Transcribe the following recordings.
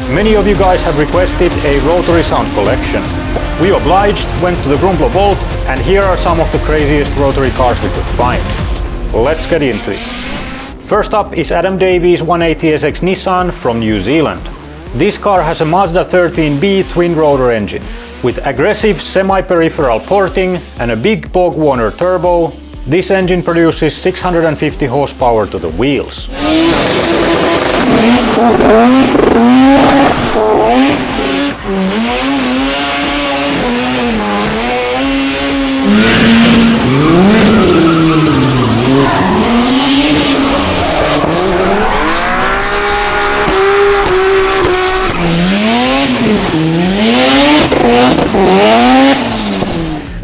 Many of you guys have requested a Rotary sound collection. We obliged, went to the Grumblo Vault, and here are some of the craziest Rotary cars we could find. Let's get into it. First up is Adam Davies' 180SX Nissan from New Zealand. This car has a Mazda 13B twin-rotor engine. With aggressive semi-peripheral porting and a big Borg-Warner turbo, this engine produces 650 horsepower to the wheels.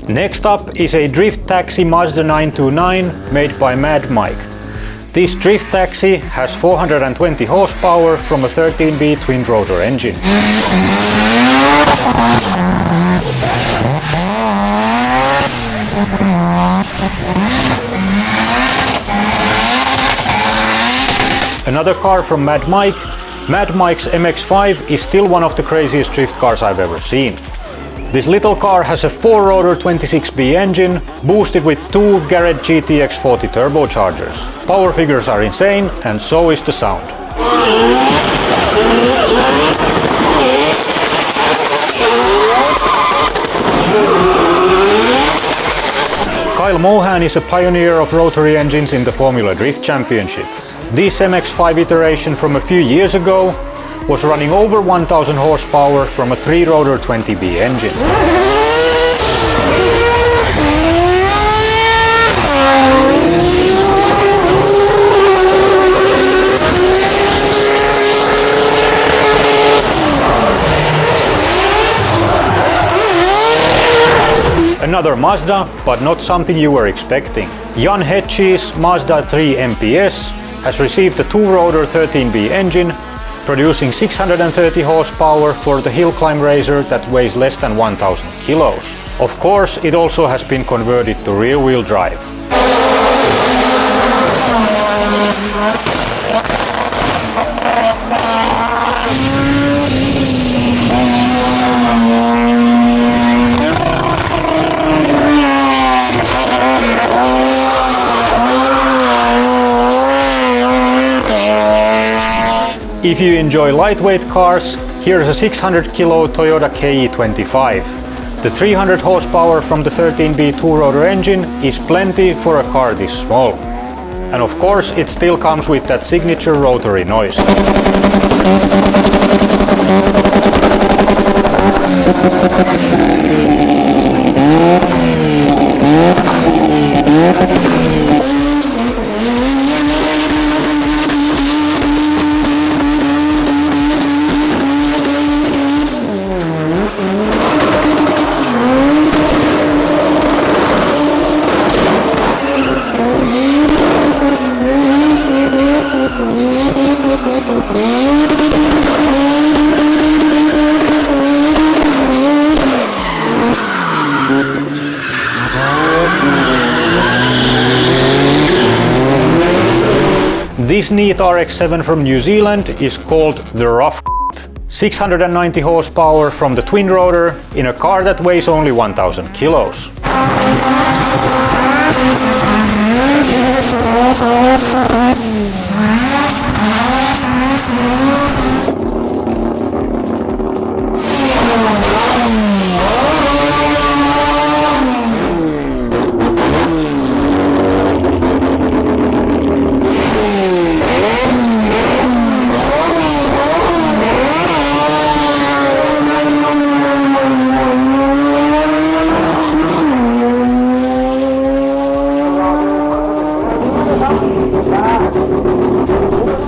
Next up is a drift taxi Mazda 929 made by Mad Mike. This drift taxi has 420 horsepower from a 13B twin-rotor engine. Another car from Mad Mike. Mad Mike's MX-5 is still one of the craziest drift cars I've ever seen. This little car has a 4-rotor 26B engine, boosted with two Garrett GTX 40 turbochargers. Power figures are insane, and so is the sound. Kyle Mohan is a pioneer of rotary engines in the Formula Drift Championship. This MX-5 iteration from a few years ago was running over 1000 horsepower from a 3-rotor 20B engine. Another Mazda, but not something you were expecting. Jan Hetsch's Mazda 3 MPS has received a 2-rotor 13B engine, producing 630 horsepower for the hill climb racer that weighs less than 1000 kilos. Of course, it also has been converted to rear-wheel drive. If you enjoy lightweight cars, here's a 600 kilo Toyota KE25. The 300 horsepower from the 13B 2-rotor engine is plenty for a car this small. And of course, it still comes with that signature rotary noise. This neat RX-7 from New Zealand is called the Rough. 690 horsepower from the twin rotor in a car that weighs only 1000 kilos.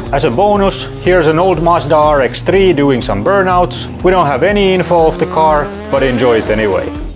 As a bonus, here's an old Mazda RX-3 doing some burnouts. We don't have any info of the car, but enjoy it anyway.